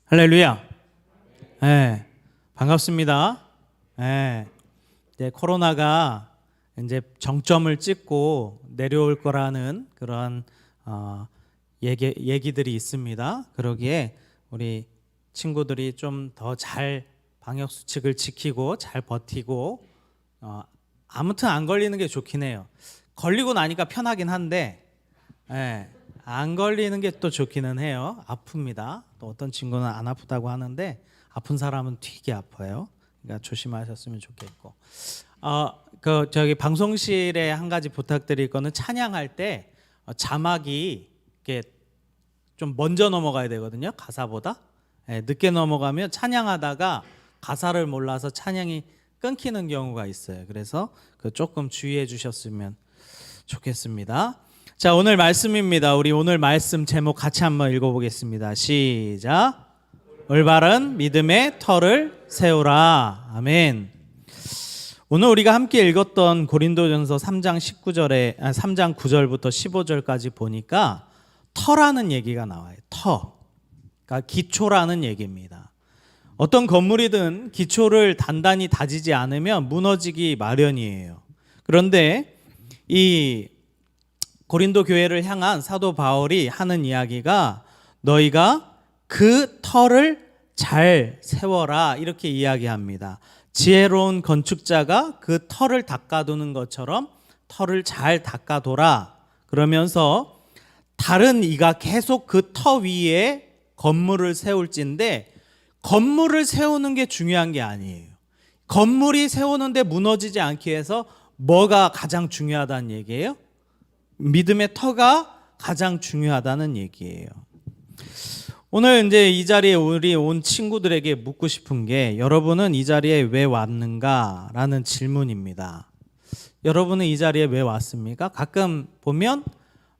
할렐루야. 네, 반갑습니다. 네, 이제 코로나가 이제 정점을 찍고 내려올 거라는 그런 얘기들이 있습니다. 그러기에 우리 친구들이 좀 더 잘 방역 수칙을 지키고 잘 버티고 아무튼 안 걸리는 게 좋긴 해요. 걸리고 나니까 편하긴 한데 안 걸리는 게 또 좋기는 해요. 아픕니다. 또 어떤 친구는 안 아프다고 하는데 아픈 사람은 되게 아파요. 그러니까 조심하셨으면 좋겠고. 저기 방송실에 한 가지 부탁드릴 거는 찬양할 때 자막이 이렇게 좀 먼저 넘어가야 되거든요. 가사보다. 늦게 넘어가면 찬양하다가 가사를 몰라서 찬양이 끊기는 경우가 있어요. 그래서 조금 주의해 주셨으면 좋겠습니다. 자, 오늘 말씀입니다. 우리 오늘 말씀 제목 같이 한번 읽어보겠습니다. 시작. 올바른 믿음의 터를 세우라. 아멘. 오늘 우리가 함께 읽었던 고린도전서 3장 3장 9절부터 15절까지 보니까 터라는 얘기가 나와요. 터. 그러니까 기초라는 얘기입니다. 어떤 건물이든 기초를 단단히 다지지 않으면 무너지기 마련이에요. 그런데 이 고린도 교회를 향한 사도 바울이 하는 이야기가 너희가 그 터를 잘 세워라 이렇게 이야기합니다. 지혜로운 건축자가 그 터를 닦아두는 것처럼 터를 잘 닦아둬라 그러면서 다른 이가 계속 그 터 위에 건물을 세울진데 건물을 세우는 게 중요한 게 아니에요. 건물이 세우는데 무너지지 않기 위해서 뭐가 가장 중요하다는 얘기예요? 믿음의 터가 가장 중요하다는 얘기예요. 오늘 이제 이 자리에 우리 온 친구들에게 묻고 싶은 게 여러분은 이 자리에 왜 왔는가라는 질문입니다. 여러분은 이 자리에 왜 왔습니까? 가끔 보면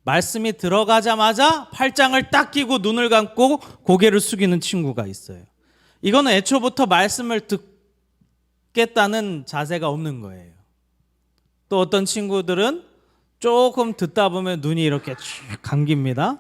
말씀이 들어가자마자 팔짱을 딱 끼고 눈을 감고 고개를 숙이는 친구가 있어요. 이거는 애초부터 말씀을 듣겠다는 자세가 없는 거예요. 또 어떤 친구들은 조금 듣다 보면 눈이 이렇게 쭉 감깁니다.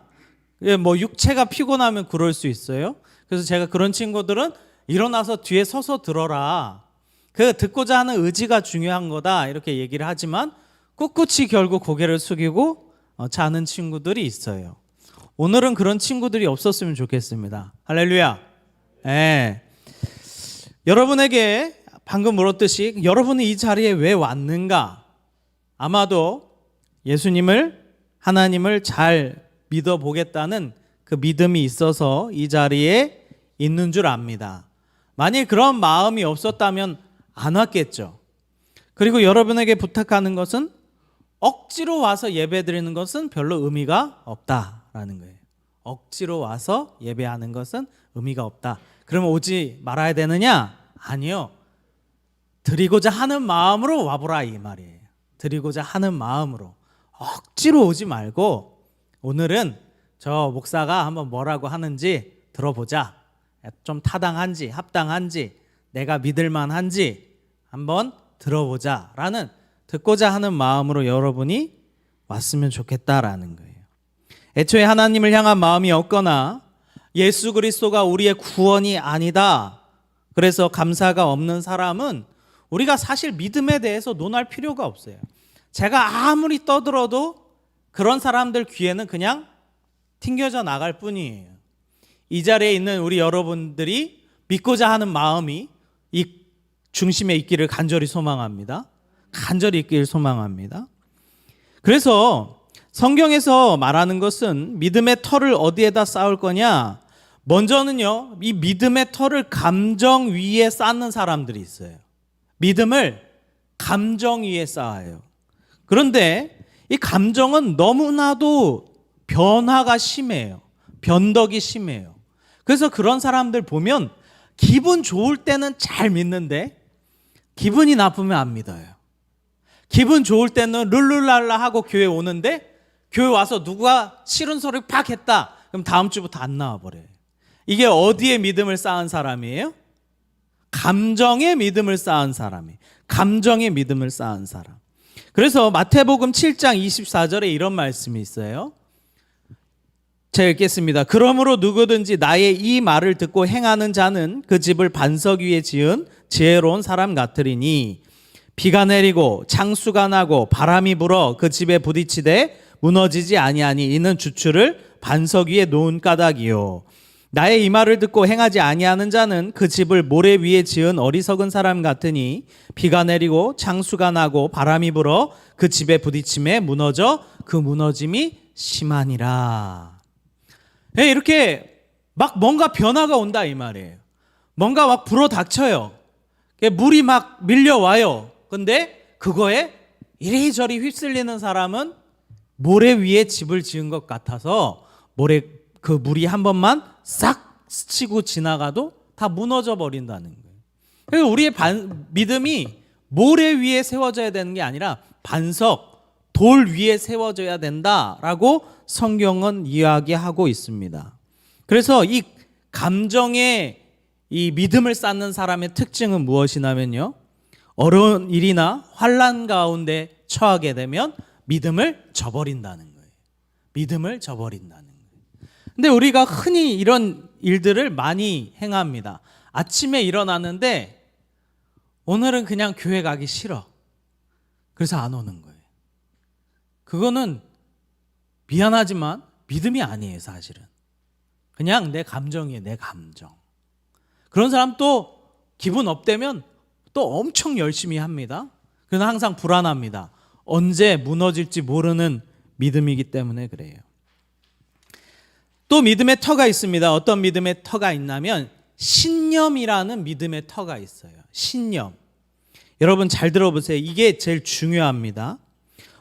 뭐 육체가 피곤하면 그럴 수 있어요. 그래서 제가 그런 친구들은 일어나서 뒤에 서서 들어라. 그 듣고자 하는 의지가 중요한 거다 이렇게 얘기를 하지만 꿋꿋이 결국 고개를 숙이고 자는 친구들이 있어요. 오늘은 그런 친구들이 없었으면 좋겠습니다. 할렐루야. 여러분에게 방금 물었듯이 여러분이 이 자리에 왜 왔는가? 아마도 예수님을 하나님을 잘 믿어보겠다는 그 믿음이 있어서 이 자리에 있는 줄 압니다. 만일 그런 마음이 없었다면 안 왔겠죠. 그리고 여러분에게 부탁하는 것은 억지로 와서 예배드리는 것은 별로 의미가 없다라는 거예요. 억지로 와서 예배하는 것은 의미가 없다. 그러면 오지 말아야 되느냐? 아니요. 드리고자 하는 마음으로 와보라 이 말이에요. 드리고자 하는 마음으로. 억지로 오지 말고 오늘은 저 목사가 한번 뭐라고 하는지 들어보자. 좀 타당한지 합당한지 내가 믿을만한지 한번 들어보자 라는 듣고자 하는 마음으로 여러분이 왔으면 좋겠다라는 거예요. 애초에 하나님을 향한 마음이 없거나 예수 그리스도가 우리의 구원이 아니다 그래서 감사가 없는 사람은 우리가 사실 믿음에 대해서 논할 필요가 없어요. 제가 아무리 떠들어도 그런 사람들 귀에는 그냥 튕겨져 나갈 뿐이에요. 이 자리에 있는 우리 여러분들이 믿고자 하는 마음이 이 중심에 있기를 간절히 소망합니다. 간절히 있기를 소망합니다. 그래서 성경에서 말하는 것은 믿음의 터를 어디에다 쌓을 거냐? 먼저는요, 이 믿음의 터를 감정 위에 쌓는 사람들이 있어요. 믿음을 감정 위에 쌓아요. 그런데 이 감정은 너무나도 변화가 심해요. 변덕이 심해요. 그래서 그런 사람들 보면 기분 좋을 때는 잘 믿는데 기분이 나쁘면 안 믿어요. 기분 좋을 때는 룰루랄라 하고 교회 오는데 교회 와서 누가 싫은 소리 팍 했다. 그럼 다음 주부터 안 나와 버려요. 이게 어디에 믿음을 쌓은 사람이에요? 감정에 믿음을 쌓은 사람이. 감정에 믿음을 쌓은 사람. 그래서 마태복음 7장 24절에 이런 말씀이 있어요. 제가 읽겠습니다. 그러므로 누구든지 나의 이 말을 듣고 행하는 자는 그 집을 반석 위에 지은 지혜로운 사람 같으리니 비가 내리고 창수가 나고 바람이 불어 그 집에 부딪히되 무너지지 아니하니 이는 주추를 반석 위에 놓은 까닭이요. 나의 이 말을 듣고 행하지 아니하는 자는 그 집을 모래 위에 지은 어리석은 사람 같으니 비가 내리고 창수가 나고 바람이 불어 그 집에 부딪힘에 무너져 그 무너짐이 심하니라. 네, 이렇게 막 뭔가 변화가 온다 이 말이에요. 뭔가 막 불어닥쳐요. 물이 막 밀려와요. 근데 그거에 이리저리 휩쓸리는 사람은 모래 위에 집을 지은 것 같아서 그 물이 한 번만 싹 스치고 지나가도 다 무너져 버린다는 거예요. 그래서 우리의 믿음이 모래 위에 세워져야 되는 게 아니라 반석, 돌 위에 세워져야 된다라고 성경은 이야기하고 있습니다. 그래서 이 감정의 이 믿음을 쌓는 사람의 특징은 무엇이냐면요, 어려운 일이나 환난 가운데 처하게 되면 믿음을 저버린다는 거예요. 믿음을 저버린다는 거예요. 근데 우리가 흔히 이런 일들을 많이 행합니다. 아침에 일어나는데 오늘은 그냥 교회 가기 싫어. 그래서 안 오는 거예요. 그거는 미안하지만 믿음이 아니에요, 사실은. 그냥 내 감정이에요, 내 감정. 그런 사람 또 기분 업되면 또 엄청 열심히 합니다. 그래서 항상 불안합니다. 언제 무너질지 모르는 믿음이기 때문에 그래요. 또 믿음의 터가 있습니다. 어떤 믿음의 터가 있냐면 신념이라는 믿음의 터가 있어요. 신념. 여러분 잘 들어보세요. 이게 제일 중요합니다.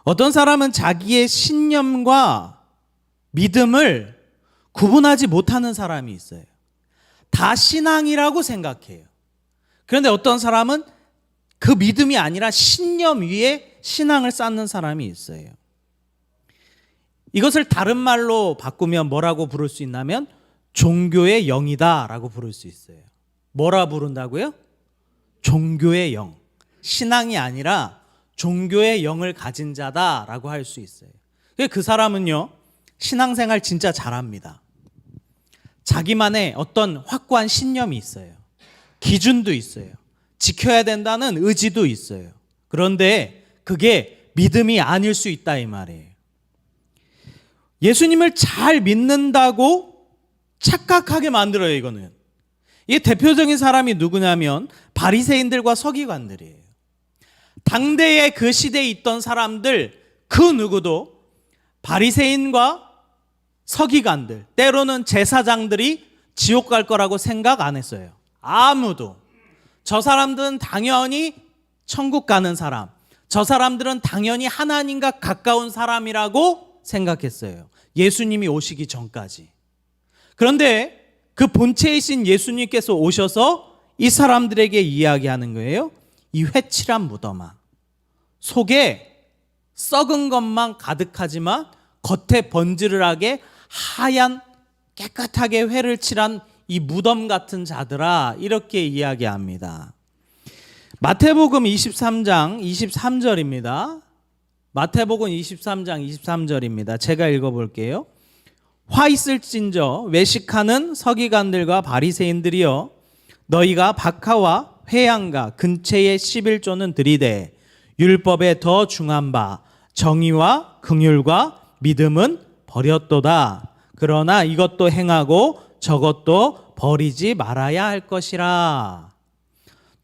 어떤 사람은 자기의 신념과 믿음을 구분하지 못하는 사람이 있어요. 다 신앙이라고 생각해요. 그런데 어떤 사람은 그 믿음이 아니라 신념 위에 신앙을 쌓는 사람이 있어요. 이것을 다른 말로 바꾸면 뭐라고 부를 수 있냐면 종교의 영이다 라고 부를 수 있어요. 뭐라 부른다고요? 종교의 영. 신앙이 아니라 종교의 영을 가진 자다라고 할 수 있어요. 그 사람은요, 신앙생활 진짜 잘합니다. 자기만의 어떤 확고한 신념이 있어요. 기준도 있어요. 지켜야 된다는 의지도 있어요. 그런데 그게 믿음이 아닐 수 있다 이 말이에요. 예수님을 잘 믿는다고 착각하게 만들어요, 이거는. 이게 대표적인 사람이 누구냐면 바리새인들과 서기관들이에요. 당대의 그 시대에 있던 사람들 그 누구도 바리새인과 서기관들, 때로는 제사장들이 지옥 갈 거라고 생각 안 했어요. 아무도. 저 사람들은 당연히 천국 가는 사람, 저 사람들은 당연히 하나님과 가까운 사람이라고 생각했어요. 예수님이 오시기 전까지. 그런데 그 본체이신 예수님께서 오셔서 이 사람들에게 이야기하는 거예요. 이 회칠한 무덤아, 속에 썩은 것만 가득하지만 겉에 번지르르하게 하얀 깨끗하게 회를 칠한 이 무덤 같은 자들아, 이렇게 이야기합니다. 마태복음 23장 23절입니다. 마태복음 23장 23절입니다. 제가 읽어볼게요. 화 있을진저 외식하는 서기관들과 바리새인들이여, 너희가 박하와 회양과 근체의 11조는 들이되 율법에 더 중한 바 정의와 긍휼과 믿음은 버렸도다. 그러나 이것도 행하고 저것도 버리지 말아야 할 것이라.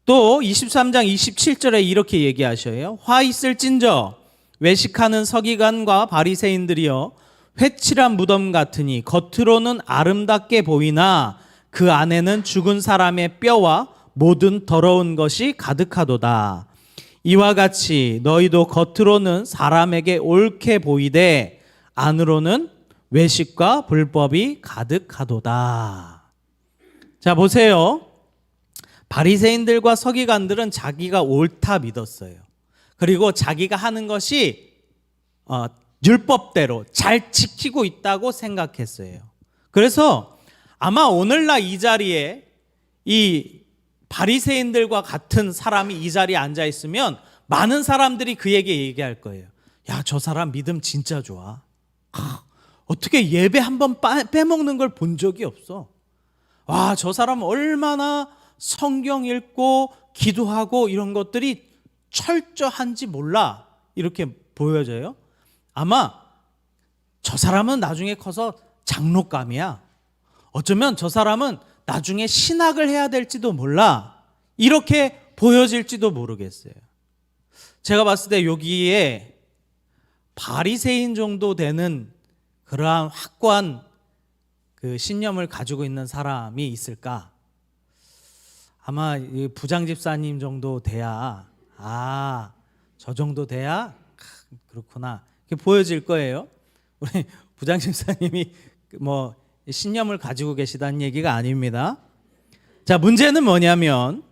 또 23장 27절에 이렇게 얘기하셔요. 화 있을진저 외식하는 서기관과 바리새인들이여, 회칠한 무덤 같으니 겉으로는 아름답게 보이나 그 안에는 죽은 사람의 뼈와 모든 더러운 것이 가득하도다. 이와 같이 너희도 겉으로는 사람에게 옳게 보이되 안으로는 외식과 불법이 가득하도다. 자, 보세요. 바리새인들과 서기관들은 자기가 옳다 믿었어요. 그리고 자기가 하는 것이 율법대로 잘 지키고 있다고 생각했어요. 그래서 아마 오늘날 이 자리에 이 바리새인들과 같은 사람이 이 자리에 앉아 있으면 많은 사람들이 그에게 얘기할 거예요. 야, 저 사람 믿음 진짜 좋아. 어떻게 예배 한번 빼먹는 걸 본 적이 없어. 와, 저 사람 얼마나 성경 읽고 기도하고 이런 것들이 철저한지 몰라. 이렇게 보여져요. 아마 저 사람은 나중에 커서 장로감이야. 어쩌면 저 사람은 나중에 신학을 해야 될지도 몰라. 이렇게 보여질지도 모르겠어요. 제가 봤을 때 여기에 바리새인 정도 되는 그러한 확고한 그 신념을 가지고 있는 사람이 있을까? 아마 부장 집사님 정도 돼야, 저 정도 돼야 그렇구나, 이렇게 보여질 거예요. 우리 부장 집사님이 뭐 신념을 가지고 계시다는 얘기가 아닙니다. 자, 문제는 뭐냐면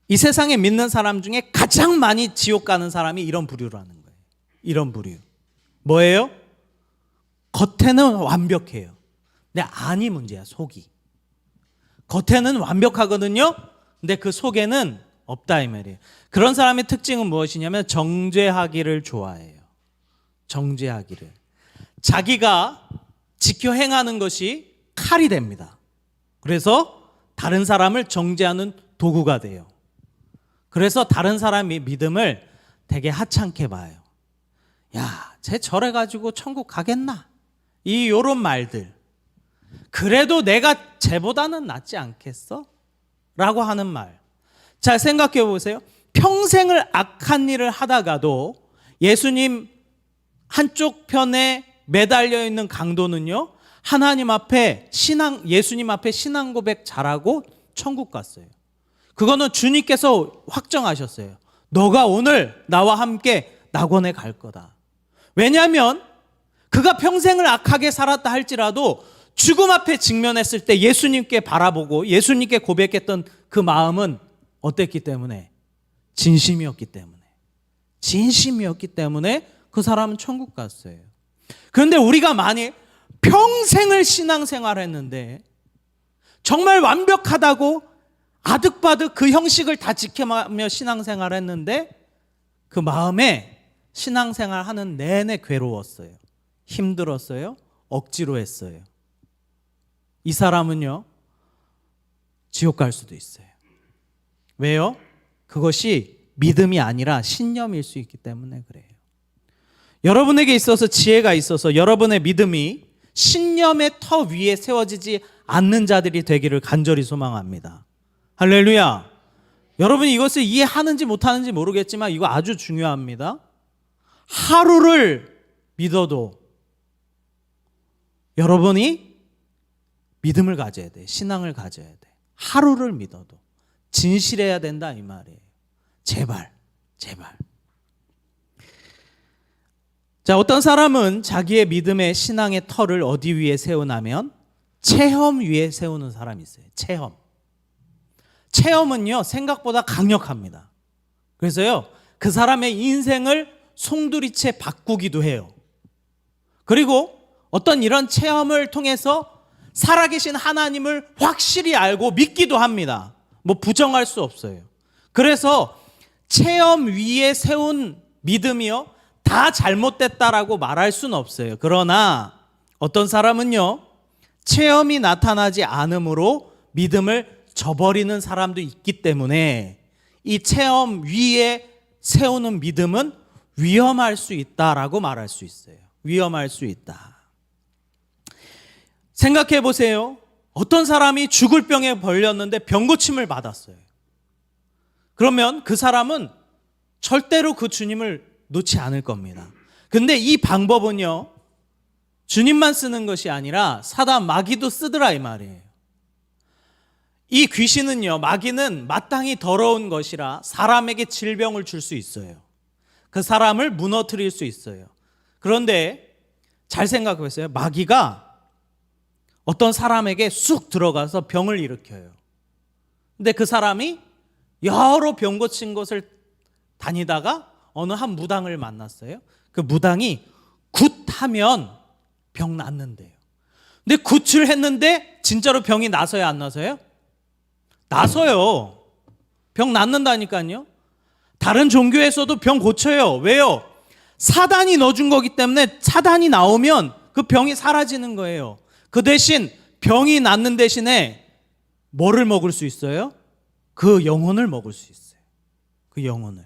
이 세상에 믿는 사람 중에 가장 많이 지옥 가는 사람이 이런 부류라는 거예요. 이런 부류. 뭐예요? 겉에는 완벽해요. 근데 안이 문제야, 속이. 겉에는 완벽하거든요. 근데 그 속에는 없다 이 말이에요. 그런 사람의 특징은 무엇이냐면 정죄하기를 좋아해요. 정죄하기를. 자기가 지켜 행하는 것이 칼이 됩니다. 그래서 다른 사람을 정죄하는 도구가 돼요. 그래서 다른 사람의 믿음을 되게 하찮게 봐요. 야, 쟤 저래가지고 천국 가겠나? 요런 말들. 그래도 내가 쟤보다는 낫지 않겠어? 라고 하는 말. 잘 생각해 보세요. 평생을 악한 일을 하다가도 예수님 한쪽 편에 매달려 있는 강도는요, 하나님 앞에 예수님 앞에 신앙 고백 잘하고 천국 갔어요. 그거는 주님께서 확정하셨어요. 너가 오늘 나와 함께 낙원에 갈 거다. 왜냐하면 그가 평생을 악하게 살았다 할지라도 죽음 앞에 직면했을 때 예수님께 바라보고 예수님께 고백했던 그 마음은 어땠기 때문에? 진심이었기 때문에 그 사람은 천국 갔어요. 그런데 우리가 만일 평생을 신앙생활을 했는데 정말 완벽하다고 아득바득 그 형식을 다 지켜가며 신앙생활을 했는데 그 마음에 신앙생활 하는 내내 괴로웠어요. 힘들었어요. 억지로 했어요. 이 사람은요, 지옥 갈 수도 있어요. 왜요? 그것이 믿음이 아니라 신념일 수 있기 때문에 그래요. 여러분에게 있어서 지혜가 있어서 여러분의 믿음이 신념의 터 위에 세워지지 않는 자들이 되기를 간절히 소망합니다. 할렐루야. 여러분이 이것을 이해하는지 못하는지 모르겠지만 이거 아주 중요합니다. 하루를 믿어도 여러분이 믿음을 가져야 돼. 신앙을 가져야 돼. 하루를 믿어도 진실해야 된다 이 말이에요. 제발. 자, 어떤 사람은 자기의 믿음의 신앙의 터를 어디 위에 세우냐면 체험 위에 세우는 사람이 있어요. 체험은요, 생각보다 강력합니다. 그래서요, 그 사람의 인생을 송두리째 바꾸기도 해요. 그리고 어떤 이런 체험을 통해서 살아계신 하나님을 확실히 알고 믿기도 합니다. 뭐 부정할 수 없어요. 그래서 체험 위에 세운 믿음이요, 다 잘못됐다라고 말할 수는 없어요. 그러나 어떤 사람은요, 체험이 나타나지 않으므로 믿음을 저버리는 사람도 있기 때문에 이 체험 위에 세우는 믿음은 위험할 수 있다라고 말할 수 있어요. 위험할 수 있다. 생각해 보세요. 어떤 사람이 죽을 병에 걸렸는데 병고침을 받았어요. 그러면 그 사람은 절대로 그 주님을 놓지 않을 겁니다. 근데 이 방법은요, 주님만 쓰는 것이 아니라 사단 마귀도 쓰더라 이 말이에요. 이 귀신은요, 마귀는 마땅히 더러운 것이라 사람에게 질병을 줄 수 있어요. 그 사람을 무너뜨릴 수 있어요. 그런데 잘 생각해 보세요. 마귀가 어떤 사람에게 쑥 들어가서 병을 일으켜요. 근데 그 사람이 여러 병 고친 곳을 다니다가 어느 한 무당을 만났어요. 그 무당이 굿하면 병 낫는데요. 근데 굿을 했는데 진짜로 병이 나서요, 안 나서요? 나서요. 병 낫는다니까요. 다른 종교에서도 병 고쳐요. 왜요? 사단이 넣어준 거기 때문에 사단이 나오면 그 병이 사라지는 거예요. 그 대신 병이 낫는 대신에 뭐를 먹을 수 있어요? 그 영혼을 먹을 수 있어요. 그 영혼을.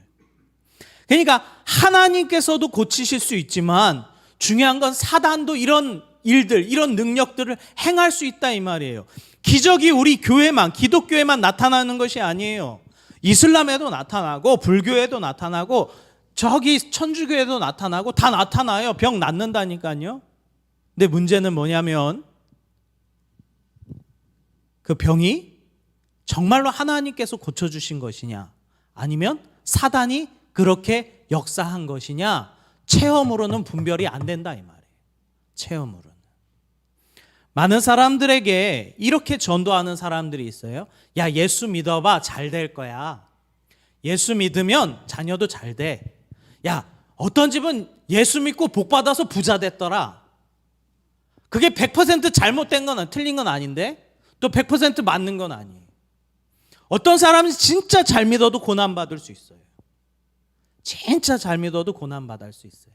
그러니까 하나님께서도 고치실 수 있지만 중요한 건 사단도 이런 일들, 이런 능력들을 행할 수 있다 이 말이에요. 기적이 우리 교회만, 기독교에만 나타나는 것이 아니에요. 이슬람에도 나타나고 불교에도 나타나고 저기 천주교에도 나타나고 다 나타나요. 병 낫는다니까요. 근데 문제는 뭐냐면 그 병이 정말로 하나님께서 고쳐주신 것이냐 아니면 사단이 그렇게 역사한 것이냐, 체험으로는 분별이 안 된다 이 말이에요. 체험으로는. 많은 사람들에게 이렇게 전도하는 사람들이 있어요. 야, 예수 믿어봐, 잘 될 거야. 예수 믿으면 자녀도 잘 돼. 야, 어떤 집은 예수 믿고 복 받아서 부자 됐더라. 그게 100% 잘못된 건 틀린 건 아닌데 또 100% 맞는 건 아니에요. 어떤 사람은 진짜 잘 믿어도 고난받을 수 있어요. 진짜 잘 믿어도 고난받을 수 있어요.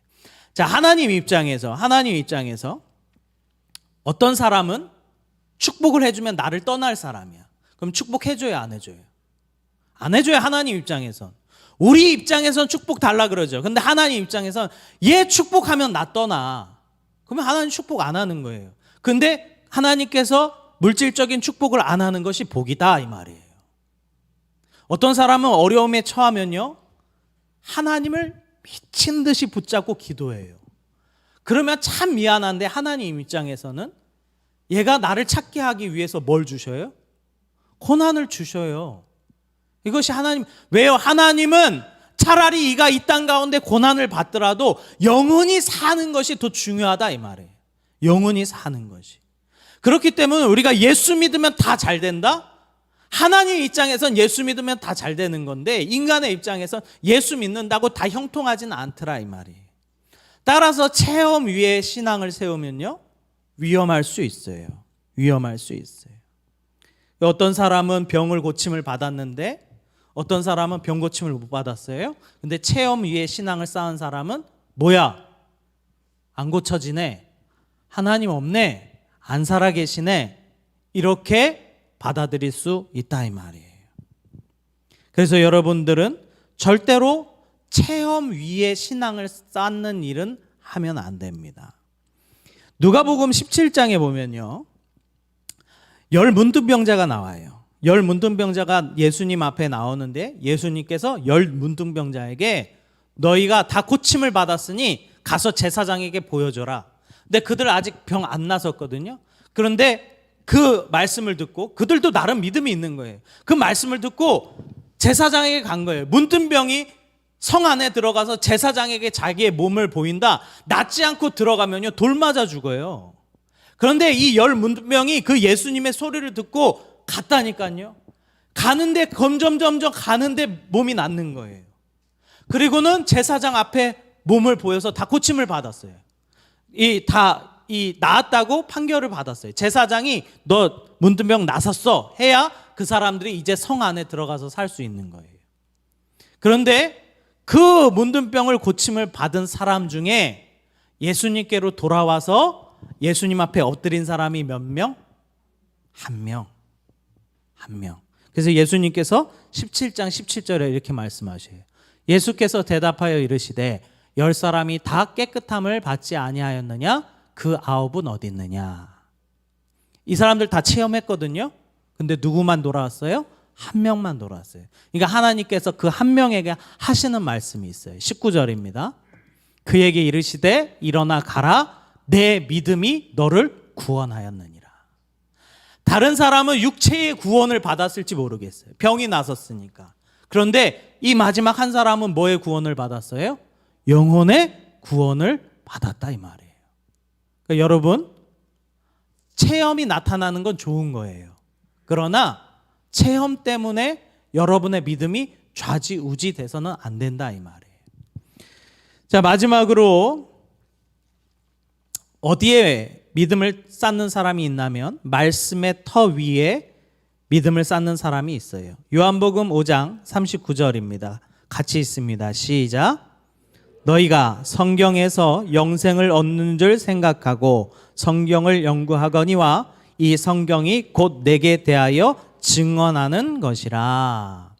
자, 하나님 입장에서 어떤 사람은 축복을 해주면 나를 떠날 사람이야. 그럼 축복해줘야 안 해줘요? 안 해줘야 하나님 입장에선. 우리 입장에선 축복 달라 그러죠. 근데 하나님 입장에선 얘 축복하면 나 떠나. 그러면 하나님 축복 안 하는 거예요. 근데 하나님께서 물질적인 축복을 안 하는 것이 복이다 이 말이에요. 어떤 사람은 어려움에 처하면요, 하나님을 미친 듯이 붙잡고 기도해요. 그러면 참 미안한데 하나님 입장에서는 얘가 나를 찾게 하기 위해서 뭘 주셔요? 고난을 주셔요. 이것이 하나님. 왜요? 하나님은 차라리 이가 이 땅 가운데 고난을 받더라도 영원히 사는 것이 더 중요하다 이 말이에요. 영원히 사는 것이. 그렇기 때문에 우리가 예수 믿으면 다 잘 된다? 하나님 입장에선 예수 믿으면 다 잘 되는 건데 인간의 입장에선 예수 믿는다고 다 형통하지는 않더라 이 말이에요. 따라서 체험 위에 신앙을 세우면요, 위험할 수 있어요. 위험할 수 있어요. 어떤 사람은 병을 고침을 받았는데 어떤 사람은 병 고침을 못 받았어요. 근데 체험 위에 신앙을 쌓은 사람은 뭐야? 안 고쳐지네. 하나님 없네. 안 살아계시네. 이렇게 받아들일 수 있다 이 말이에요. 그래서 여러분들은 절대로 체험 위에 신앙을 쌓는 일은 하면 안 됩니다. 누가복음 17장에 보면요, 10 문둥병자가 나와요. 10 문둥병자가 예수님 앞에 나오는데 예수님께서 10 문둥병자에게 너희가 다 고침을 받았으니 가서 제사장에게 보여줘라. 근데 그들 아직 병 안 나섰거든요. 그런데 그 말씀을 듣고 그들도 나름 믿음이 있는 거예요. 그 말씀을 듣고 제사장에게 간 거예요. 문둥병이 성 안에 들어가서 제사장에게 자기의 몸을 보인다. 낫지 않고 들어가면요, 돌 맞아 죽어요. 그런데 이 10 문둥병이 그 예수님의 소리를 듣고 갔다니까요. 가는데 점점 가는데 몸이 낫는 거예요. 그리고는 제사장 앞에 몸을 보여서 다 고침을 받았어요. 나았다고 판결을 받았어요. 제사장이 너 문둥병 나섰어 해야 그 사람들이 이제 성 안에 들어가서 살 수 있는 거예요. 그런데 그 문둥병을 고침을 받은 사람 중에 예수님께로 돌아와서 예수님 앞에 엎드린 사람이 몇 명? 한 명. 그래서 예수님께서 17장 17절에 이렇게 말씀하셔요. 예수께서 대답하여 이르시되 10사람이 다 깨끗함을 받지 아니하였느냐? 그 9은 어디 있느냐? 이 사람들 다 체험했거든요. 근데 누구만 돌아왔어요? 한 명만 돌아왔어요. 그러니까 하나님께서 그 한 명에게 하시는 말씀이 있어요. 19절입니다. 그에게 이르시되 일어나 가라. 내 믿음이 너를 구원하였느니라. 다른 사람은 육체의 구원을 받았을지 모르겠어요. 병이 나섰으니까. 그런데 이 마지막 한 사람은 뭐의 구원을 받았어요? 영혼의 구원을 받았다 이 말이에요. 그러니까 여러분, 체험이 나타나는 건 좋은 거예요. 그러나 체험 때문에 여러분의 믿음이 좌지우지 돼서는 안 된다 이 말이에요. 자, 마지막으로 어디에 믿음을 쌓는 사람이 있냐면 말씀의 터 위에 믿음을 쌓는 사람이 있어요. 요한복음 5장 39절입니다. 같이 있습니다. 시작. 너희가 성경에서 영생을 얻는 줄 생각하고 성경을 연구하거니와 이 성경이 곧 내게 대하여 증언하는 것이라.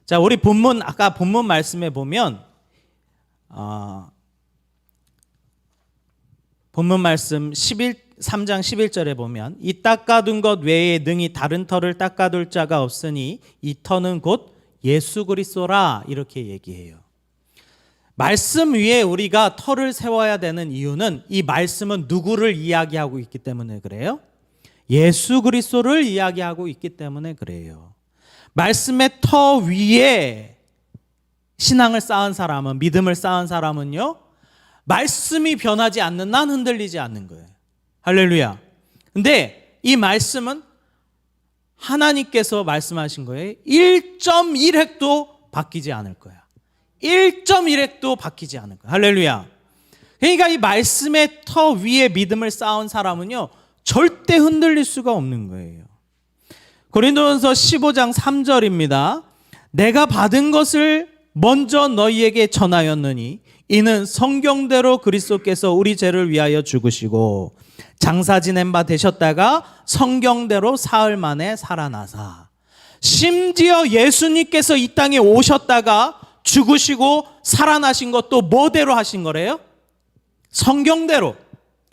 자, 우리 본문, 아까 본문 말씀에 보면 본문 말씀 3장 11절에 보면 이 닦아둔 것 외에 능히 다른 터를 닦아둘 자가 없으니 이 터는 곧 예수 그리스도라, 이렇게 얘기해요. 말씀 위에 우리가 터를 세워야 되는 이유는 이 말씀은 누구를 이야기하고 있기 때문에 그래요? 예수 그리스도를 이야기하고 있기 때문에 그래요. 말씀의 터 위에 신앙을 쌓은 사람은, 믿음을 쌓은 사람은요, 말씀이 변하지 않는 한 흔들리지 않는 거예요. 할렐루야. 근데 이 말씀은 하나님께서 말씀하신 거예요. 1.1획도 바뀌지 않을 거야. 1.1획도 바뀌지 않을 거야. 할렐루야. 그러니까 이 말씀의 터 위에 믿음을 쌓은 사람은요, 절대 흔들릴 수가 없는 거예요. 고린도전서 15장 3절입니다. 내가 받은 것을 먼저 너희에게 전하였느니 이는 성경대로 그리스도께서 우리 죄를 위하여 죽으시고 장사 지낸 바 되셨다가 성경대로 사흘 만에 살아나사. 심지어 예수님께서 이 땅에 오셨다가 죽으시고 살아나신 것도 뭐대로 하신 거래요? 성경대로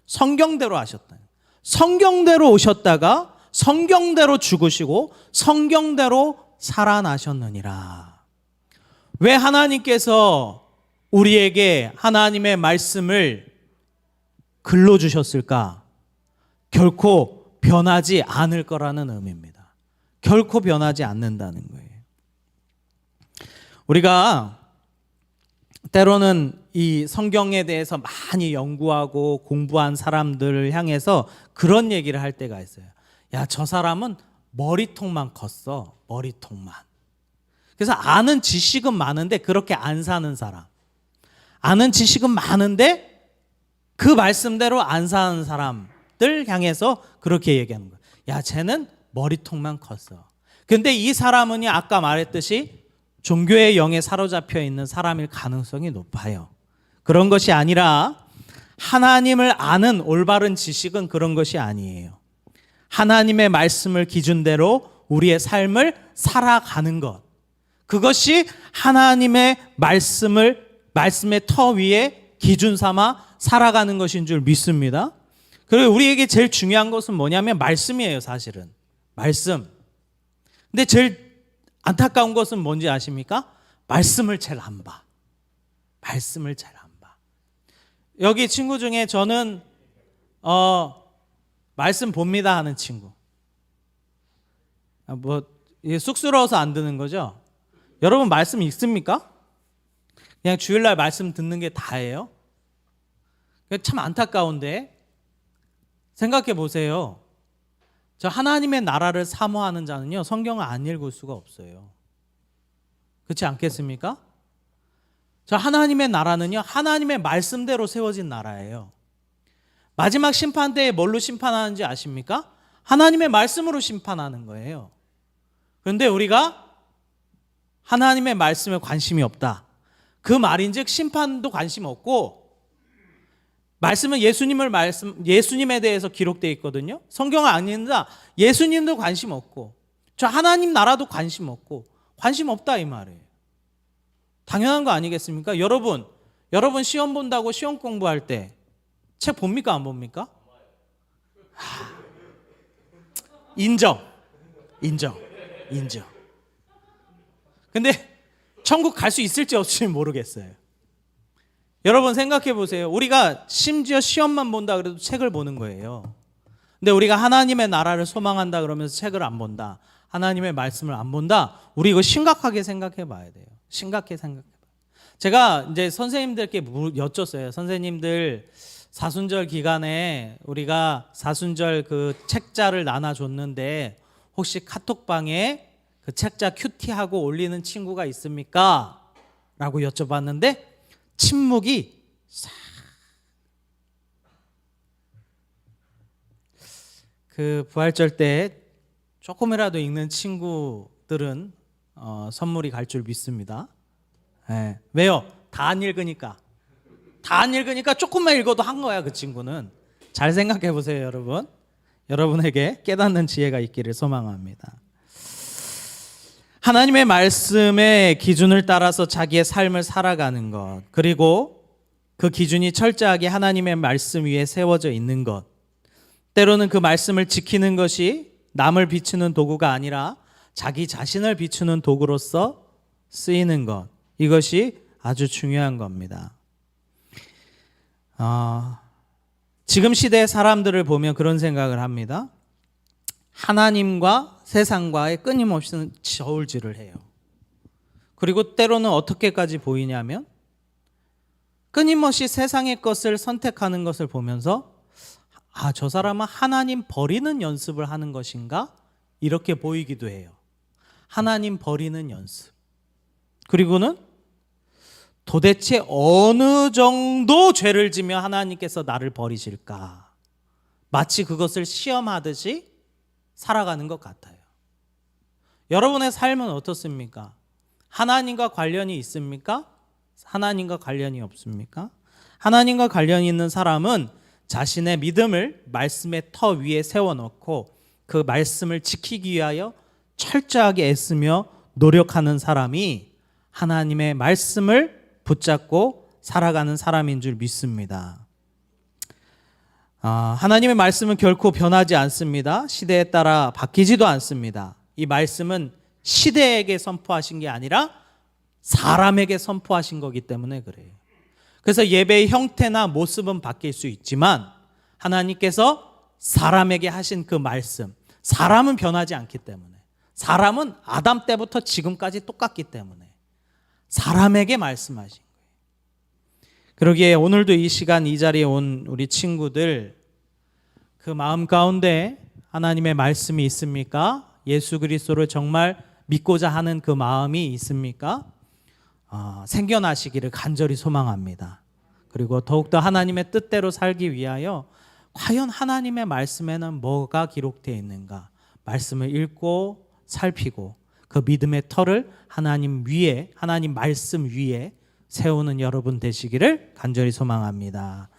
하셨다. 성경대로 오셨다가 성경대로 죽으시고 성경대로 살아나셨느니라. 왜 하나님께서 우리에게 하나님의 말씀을 글로 주셨을까? 결코 변하지 않을 거라는 의미입니다. 결코 변하지 않는다는 거예요. 우리가 때로는 이 성경에 대해서 많이 연구하고 공부한 사람들을 향해서 그런 얘기를 할 때가 있어요. 야, 저 사람은 머리통만 컸어. 머리통만. 그래서 아는 지식은 많은데 그렇게 안 사는 사람. 아는 지식은 많은데 그 말씀대로 안 사는 사람들 향해서 그렇게 얘기하는 거예요. 야, 쟤는 머리통만 컸어. 근데 이 사람은요, 아까 말했듯이 종교의 영에 사로잡혀 있는 사람일 가능성이 높아요. 그런 것이 아니라 하나님을 아는 올바른 지식은 그런 것이 아니에요. 하나님의 말씀을 기준대로 우리의 삶을 살아가는 것. 그것이 하나님의 말씀의 터 위에 기준 삼아 살아가는 것인 줄 믿습니다. 그리고 우리에게 제일 중요한 것은 뭐냐면 말씀이에요, 사실은. 말씀. 근데 제일 안타까운 것은 뭔지 아십니까? 말씀을 잘 안 봐. 말씀을 잘 안 봐. 여기 친구 중에 저는 말씀 봅니다 하는 친구. 이게 쑥스러워서 안 듣는 거죠? 여러분 말씀 읽습니까? 그냥 주일날 말씀 듣는 게 다예요? 참 안타까운데 생각해 보세요. 저 하나님의 나라를 사모하는 자는요, 성경을 안 읽을 수가 없어요. 그렇지 않겠습니까? 저 하나님의 나라는요, 하나님의 말씀대로 세워진 나라예요. 마지막 심판 때에 뭘로 심판하는지 아십니까? 하나님의 말씀으로 심판하는 거예요. 그런데 우리가 하나님의 말씀에 관심이 없다. 그 말인즉 심판도 관심 없고, 말씀은 예수님에 대해서 기록되어 있거든요. 성경을 안 읽는다. 예수님도 관심 없고, 저 하나님 나라도 관심 없고, 관심 없다 이 말이에요. 당연한 거 아니겠습니까? 여러분 시험 본다고 시험 공부할 때 책 봅니까 안 봅니까? 인정. 근데 천국 갈 수 있을지 없을지 모르겠어요. 여러분 생각해 보세요. 우리가 심지어 시험만 본다 그래도 책을 보는 거예요. 근데 우리가 하나님의 나라를 소망한다 그러면서 책을 안 본다. 하나님의 말씀을 안 본다. 우리 이거 심각하게 생각해 봐야 돼요. 심각하게 생각해 봐요. 제가 이제 선생님들께 여쭸어요. 선생님들 사순절 기간에 우리가 사순절 그 책자를 나눠줬는데 혹시 카톡방에 그 책자 큐티하고 올리는 친구가 있습니까? 라고 여쭤봤는데 침묵이 싹. 그 부활절 때 조금이라도 읽는 친구들은 선물이 갈 줄 믿습니다. 네. 왜요? 다 안 읽으니까. 다 안 읽으니까 조금만 읽어도 한 거야, 그 친구는. 잘 생각해 보세요, 여러분. 여러분에게 깨닫는 지혜가 있기를 소망합니다. 하나님의 말씀의 기준을 따라서 자기의 삶을 살아가는 것, 그리고 그 기준이 철저하게 하나님의 말씀 위에 세워져 있는 것, 때로는 그 말씀을 지키는 것이 남을 비추는 도구가 아니라 자기 자신을 비추는 도구로서 쓰이는 것, 이것이 아주 중요한 겁니다. 지금 시대의 사람들을 보면 그런 생각을 합니다. 하나님과 세상과의 끊임없이 저울질을 해요. 그리고 때로는 어떻게까지 보이냐면 끊임없이 세상의 것을 선택하는 것을 보면서 저 사람은 하나님 버리는 연습을 하는 것인가? 이렇게 보이기도 해요. 하나님 버리는 연습. 그리고는 도대체 어느 정도 죄를 지면 하나님께서 나를 버리실까? 마치 그것을 시험하듯이 살아가는 것 같아요. 여러분의 삶은 어떻습니까? 하나님과 관련이 있습니까? 하나님과 관련이 없습니까? 하나님과 관련이 있는 사람은 자신의 믿음을 말씀의 터 위에 세워놓고 그 말씀을 지키기 위하여 철저하게 애쓰며 노력하는 사람이 하나님의 말씀을 붙잡고 살아가는 사람인 줄 믿습니다. 하나님의 말씀은 결코 변하지 않습니다. 시대에 따라 바뀌지도 않습니다. 이 말씀은 시대에게 선포하신 게 아니라 사람에게 선포하신 거기 때문에 그래요. 그래서 예배의 형태나 모습은 바뀔 수 있지만 하나님께서 사람에게 하신 그 말씀, 사람은 변하지 않기 때문에, 사람은 아담 때부터 지금까지 똑같기 때문에 사람에게 말씀하신 거예요. 그러기에 오늘도 이 시간 이 자리에 온 우리 친구들, 그 마음 가운데 하나님의 말씀이 있습니까? 예수 그리스도를 정말 믿고자 하는 그 마음이 있습니까? 생겨나시기를 간절히 소망합니다. 그리고 더욱더 하나님의 뜻대로 살기 위하여 과연 하나님의 말씀에는 뭐가 기록되어 있는가? 말씀을 읽고 살피고 그 믿음의 터를 하나님 위에, 하나님 말씀 위에 세우는 여러분 되시기를 간절히 소망합니다.